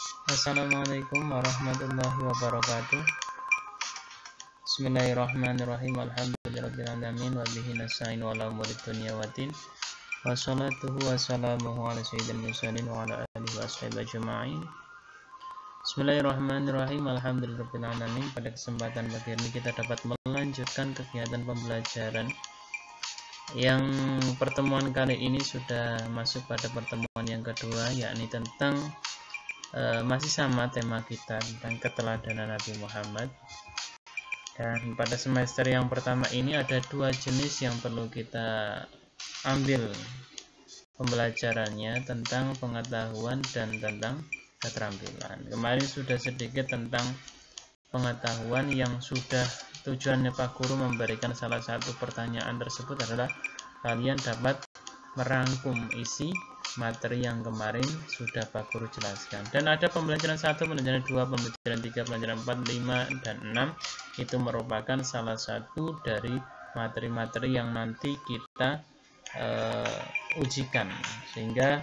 Assalamualaikum warahmatullahi wabarakatuh. Bismillahirrahmanirrahim. Alhamdulillahirabbil alamin wa bihi nasta'in ala umuri dunya waddin. Wassalatuhu wassalamuhu ala sayyidil mursalin wa ala alihi washabihi ajma'in. Bismillahirrahmanirrahim. Alhamdulillahirabbil alamin. Pada kesempatan pagi ini kita dapat melanjutkan kegiatan pembelajaran yang pertemuan kali ini sudah masuk pada pertemuan yang kedua, yakni tentang masih sama tema kita tentang keteladanan Nabi Muhammad. Dan pada semester yang pertama ini ada dua jenis yang perlu kita ambil pembelajarannya, tentang pengetahuan dan tentang keterampilan. Kemarin sudah sedikit tentang pengetahuan yang sudah tujuannya Pak Guru memberikan salah satu pertanyaan tersebut adalah kalian dapat merangkum isi materi yang kemarin sudah Pak Guru jelaskan. Dan ada pembelajaran 1, pembelajaran 2, pembelajaran 3, pembelajaran 4, 5, dan 6. Itu merupakan salah satu dari materi-materi yang nanti kita ujikan. Sehingga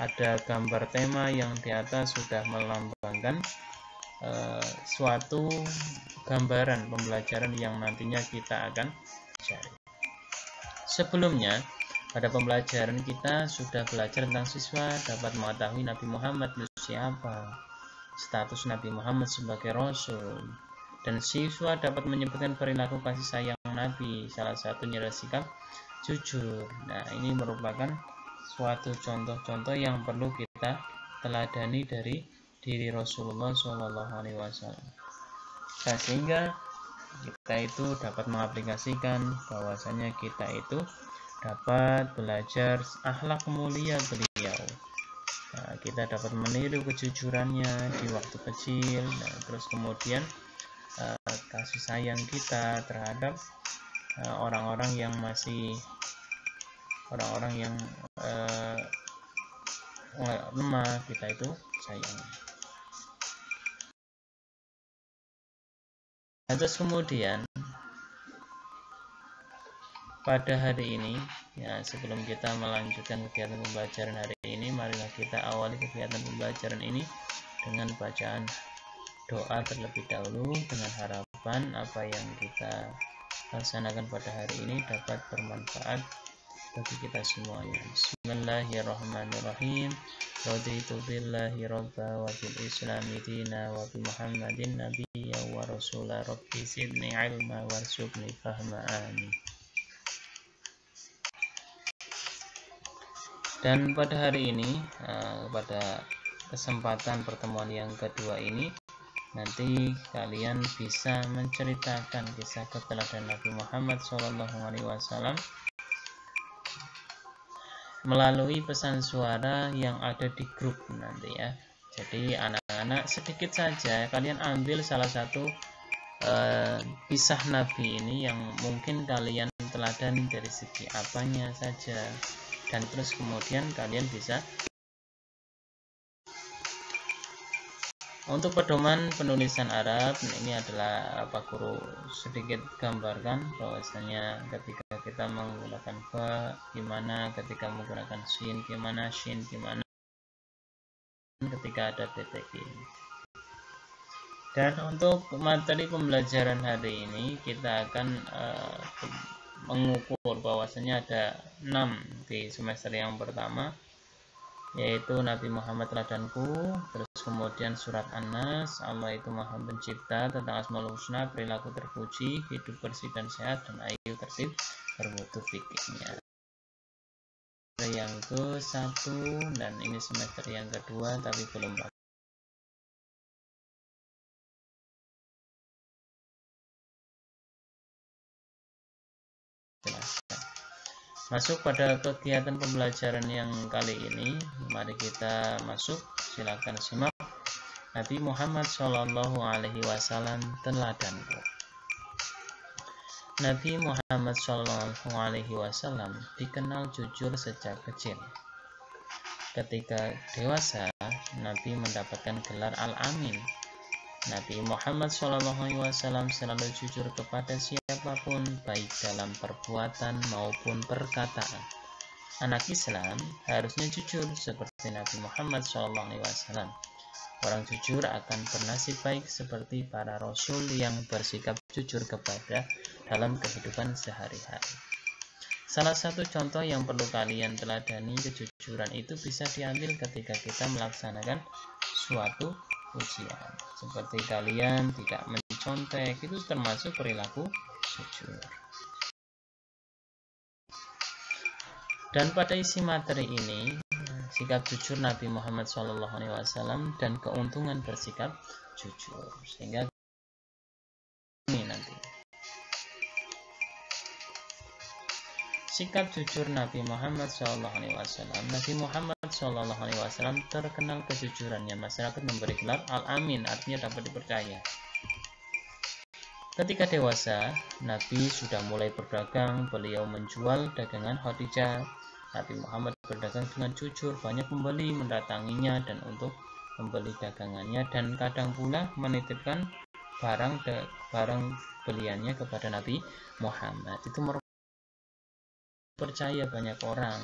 ada gambar tema yang di atas sudah melambangkan suatu gambaran pembelajaran yang nantinya kita akan cari. Sebelumnya, pada pembelajaran kita sudah belajar tentang siswa dapat mengetahui Nabi Muhammad itu siapa, status Nabi Muhammad sebagai Rasul, dan siswa dapat menyebutkan perilaku kasih sayang Nabi, salah satunya adalah sikap jujur. Nah, ini merupakan suatu contoh-contoh yang perlu kita teladani dari diri Rasulullah SAW. Nah, sehingga kita itu dapat mengaplikasikan bahwasanya kita itu dapat belajar akhlak mulia beliau. Nah, kita dapat meniru kejujurannya di waktu kecil. Nah, terus kemudian kasih sayang kita terhadap orang-orang yang lemah, kita itu sayang. Terus kemudian pada hari ini, ya, sebelum kita melanjutkan kegiatan pembelajaran hari ini, marilah kita awali kegiatan pembelajaran ini dengan bacaan doa terlebih dahulu, dengan harapan apa yang kita laksanakan pada hari ini dapat bermanfaat bagi kita semuanya. Bismillahirrahmanirrahim. Raditu billahi rabba wa bil islami dina wa bi muhammadin nabiyya wa rasula rabbi zidni ilma warzuqni fahma. Amin. Dan pada hari ini, pada kesempatan pertemuan yang kedua ini, nanti kalian bisa menceritakan kisah keteladanan Nabi Muhammad SAW melalui pesan suara yang ada di grup nanti ya. Jadi anak-anak sedikit saja kalian ambil salah satu kisah Nabi ini yang mungkin kalian teladani dari segi apanya saja, dan terus kemudian kalian bisa. Untuk pedoman penulisan Arab, ini adalah Pak Guru sedikit gambarkan bahwasanya ketika kita menggunakan fa gimana, ketika menggunakan shin gimana, ketika ada titik ini. Dan untuk materi pembelajaran hari ini kita akan mengukur bahwasanya ada 6 di semester yang pertama, yaitu Nabi Muhammad teladanku, terus kemudian surat An-Nas, Allah itu Maha Pencipta, tentang Asmaul Husna, perilaku terpuji, hidup bersih dan sehat, dan ayu tertib berwudu fikihnya. Yang ke-1, dan ini semester yang kedua tapi belum jelaskan. Masuk pada kegiatan pembelajaran yang kali ini, mari kita masuk. Silakan simak. Nabi Muhammad SAW teladanku. Nabi Muhammad SAW dikenal jujur sejak kecil. Ketika dewasa, Nabi mendapatkan gelar Al-Amin. Nabi Muhammad SAW selalu jujur kepada siapapun, baik dalam perbuatan maupun perkataan. Anak Islam harusnya jujur seperti Nabi Muhammad SAW. Orang jujur akan bernasib baik seperti para rasul yang bersikap jujur kepada dalam kehidupan sehari-hari. Salah satu contoh yang perlu kalian teladani kejujuran itu bisa diambil ketika kita melaksanakan suatu ujian. Seperti kalian tidak mencontek, itu termasuk perilaku jujur. Dan pada isi materi ini, sikap jujur Nabi Muhammad SAW dan keuntungan bersikap jujur. Sehingga ini nanti sikap jujur Nabi Muhammad SAW. Nabi Muhammad SAW terkenal kejujurannya. Masyarakat memberi gelar Al-Amin, artinya dapat dipercaya. Ketika dewasa, Nabi sudah mulai berdagang. Beliau menjual dagangan Khadijah. Nabi Muhammad berdagang dengan jujur. Banyak pembeli mendatanginya dan untuk membeli dagangannya, dan kadang pula menitipkan barang beliannya kepada Nabi Muhammad. Itu percaya banyak orang.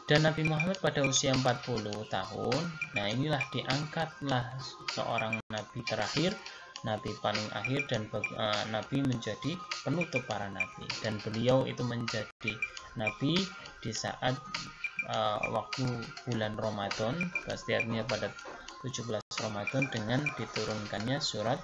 Dan Nabi Muhammad pada usia 40 tahun, nah inilah diangkatlah seorang nabi terakhir, nabi paling akhir, dan nabi menjadi penutup para nabi. Dan beliau itu menjadi nabi di saat waktu bulan Ramadan, pasti artinya pada 17 Ramadan dengan diturunkannya surat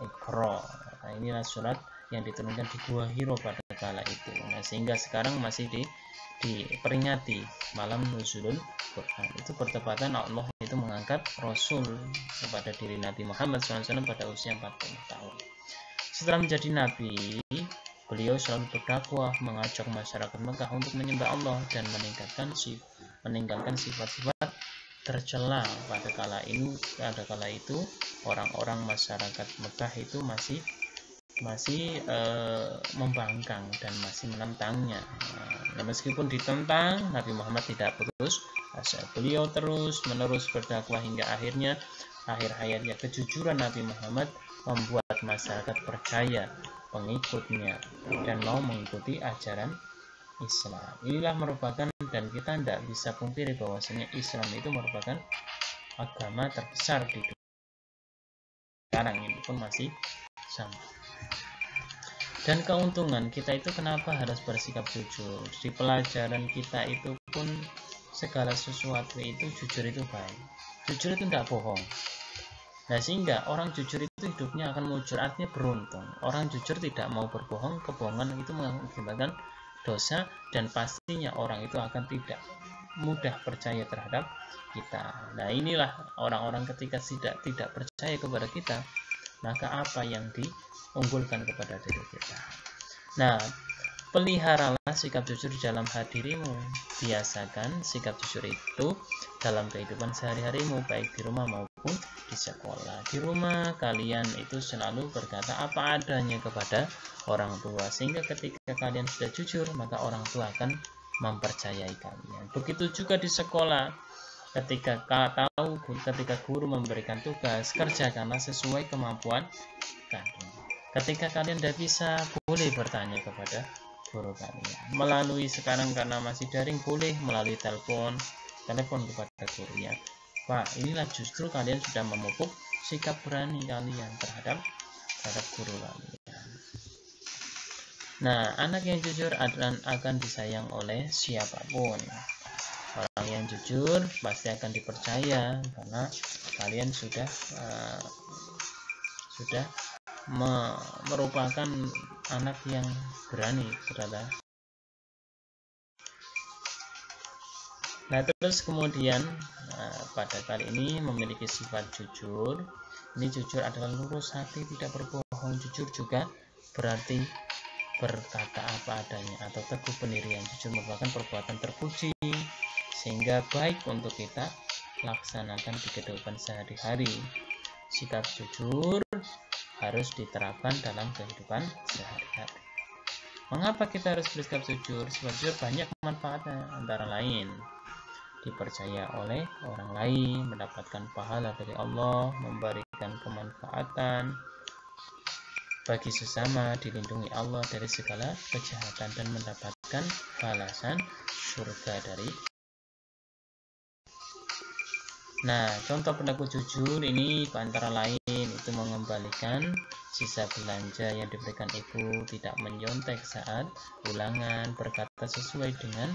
Iqra. Nah, inilah surat yang diturunkan di Gua Hiro pada kala itu. Nah, sehingga sekarang masih diperingati malam nuzulul Quran. Itu bertepatan Allah itu mengangkat Rasul kepada diri Nabi Muhammad SAW pada usia 40 tahun. Setelah menjadi Nabi, beliau selalu berdakwah, mengajak masyarakat Mekah untuk menyembah Allah dan meninggalkan sifat-sifat tercela. Pada kala itu orang-orang masyarakat Mekah itu masih membangkang dan masih menentangnya. Nah, meskipun ditentang, Nabi Muhammad tidak putus asa. Beliau terus menerus berdakwah hingga akhir hayatnya. Kejujuran Nabi Muhammad membuat masyarakat percaya pengikutnya dan mau mengikuti ajaran Islam. Inilah merupakan, dan kita tidak bisa pungkiri bahwasanya Islam itu merupakan agama terbesar di dunia. Sekarang ini pun masih sama. Dan keuntungan kita itu kenapa harus bersikap jujur? Di pelajaran kita itu pun segala sesuatu itu jujur itu baik. Jujur itu tidak bohong. Nah, sehingga orang jujur itu hidupnya akan mujur, artinya beruntung. Orang jujur tidak mau berbohong, kebohongan itu mengakibatkan dosa, dan pastinya orang itu akan tidak mudah percaya terhadap kita. Nah, inilah orang-orang ketika tidak percaya kepada kita, maka apa yang diunggulkan kepada diri kita. Nah, peliharalah sikap jujur dalam hadirimu. Biasakan sikap jujur itu dalam kehidupan sehari-harimu, baik di rumah maupun di sekolah. Di rumah kalian itu selalu berkata apa adanya kepada orang tua, sehingga ketika kalian sudah jujur, maka orang tua akan mempercayai kalian. Begitu juga di sekolah. Ketika guru memberikan tugas, kerjakanlah sesuai kemampuan kalian. Ketika kalian tidak bisa, boleh bertanya kepada guru kalian. Melalui sekarang karena masih daring, boleh melalui telepon kepada gurunya. Pak, inilah justru kalian sudah memupuk sikap berani kalian terhadap guru kalian. Nah, anak yang jujur akan disayang oleh siapapun. Orang yang jujur pasti akan dipercaya karena kalian sudah merupakan anak yang berani berada. Nah, terus kemudian pada kali ini memiliki sifat jujur. Ini jujur adalah lurus hati, tidak berbohong. Jujur juga berarti berkata apa adanya atau teguh pendirian. Jujur merupakan perbuatan terpuji, sehingga baik untuk kita laksanakan di kehidupan sehari-hari. Sikap jujur harus diterapkan dalam kehidupan sehari-hari. Mengapa kita harus bersikap jujur? Sikap jujur banyak manfaatnya, antara lain dipercaya oleh orang lain, mendapatkan pahala dari Allah, memberikan kemanfaatan bagi sesama, dilindungi Allah dari segala kejahatan, dan mendapatkan balasan surga dari Nah, contoh perilaku jujur ini antara lain itu mengembalikan sisa belanja yang diberikan ibu, tidak menyontek saat ulangan, berkata sesuai dengan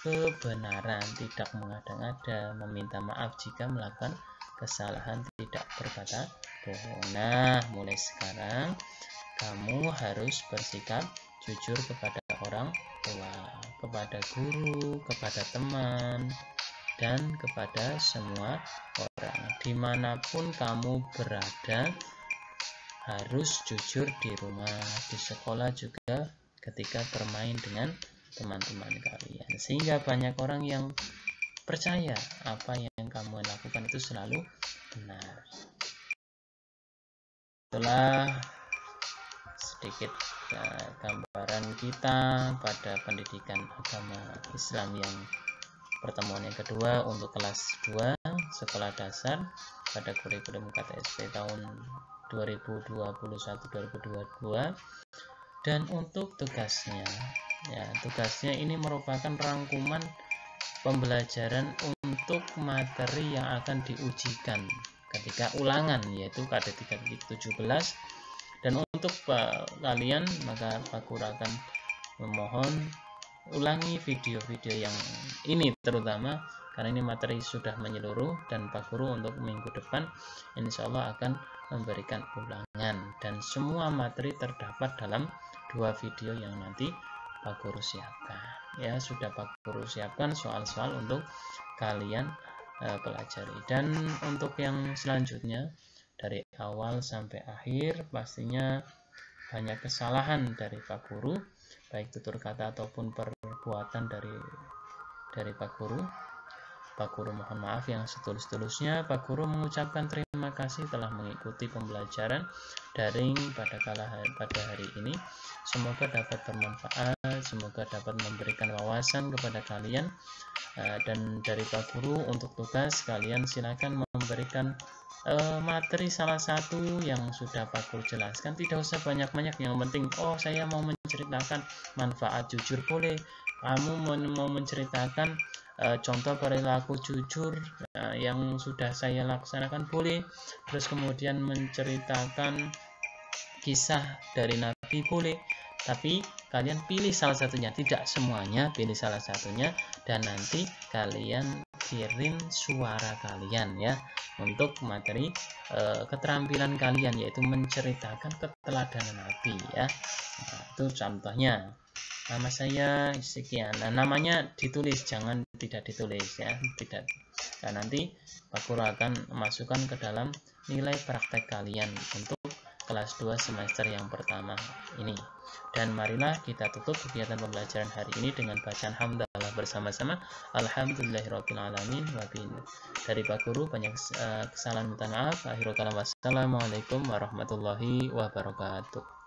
kebenaran, tidak mengada-ngada, meminta maaf jika melakukan kesalahan, tidak berkata bohong. Nah, mulai sekarang kamu harus bersikap jujur kepada orang tua, kepada guru, kepada teman, dan kepada semua orang. Dimanapun kamu berada, harus jujur di rumah, di sekolah juga, ketika bermain dengan teman-teman kalian. Sehingga banyak orang yang percaya apa yang kamu lakukan itu selalu benar. Itulah sedikit gambaran kita pada pendidikan agama Islam yang pertemuan yang kedua untuk kelas 2 sekolah dasar pada kurikulum KTSP tahun 2021-2022. Dan untuk tugasnya, tugasnya ini merupakan rangkuman pembelajaran untuk materi yang akan diujikan ketika ulangan, yaitu KD 3.17. Dan untuk kalian, maka Pak Guru akan memohon ulangi video-video yang ini terutama karena ini materi sudah menyeluruh, dan Pak Guru untuk minggu depan insya Allah akan memberikan ulangan, dan semua materi terdapat dalam 2 video yang nanti Pak Guru siapkan. Ya, sudah Pak Guru siapkan soal-soal untuk kalian pelajari. Dan untuk yang selanjutnya dari awal sampai akhir pastinya banyak kesalahan dari Pak Guru, baik tutur kata ataupun perbuatan dari Pak Guru. Pak Guru mohon maaf yang setulus-tulusnya. Pak Guru mengucapkan terima kasih telah mengikuti pembelajaran daring pada hari ini. Semoga dapat bermanfaat, semoga dapat memberikan wawasan kepada kalian. Dan dari Pak Guru untuk tugas, kalian silakan memberikan materi salah satu yang sudah Pak Guru jelaskan. Tidak usah banyak-banyak, yang penting saya mau menceritakan manfaat jujur boleh, kamu mau menceritakan contoh perilaku jujur yang sudah saya laksanakan boleh, terus kemudian menceritakan kisah dari Nabi boleh, tapi kalian pilih salah satunya, tidak semuanya, pilih salah satunya, dan nanti kalian kirim suara kalian ya untuk materi keterampilan kalian, yaitu menceritakan keteladanan Nabi ya. Nah, itu contohnya. Nama saya sekian. Nah, namanya ditulis, jangan tidak ditulis ya, tidak. Nah, nanti Pak Guru akan masukkan ke dalam nilai praktek kalian untuk kelas 2 semester yang pertama ini. Dan marilah kita tutup kegiatan pembelajaran hari ini dengan bacaan hamdalah bersama-sama. Alhamdulillahirrahmanirrahim. Dari Pak Guru banyak kesalahan, minta maaf. Akhirul kalam, wassalamualaikum warahmatullahi wabarakatuh.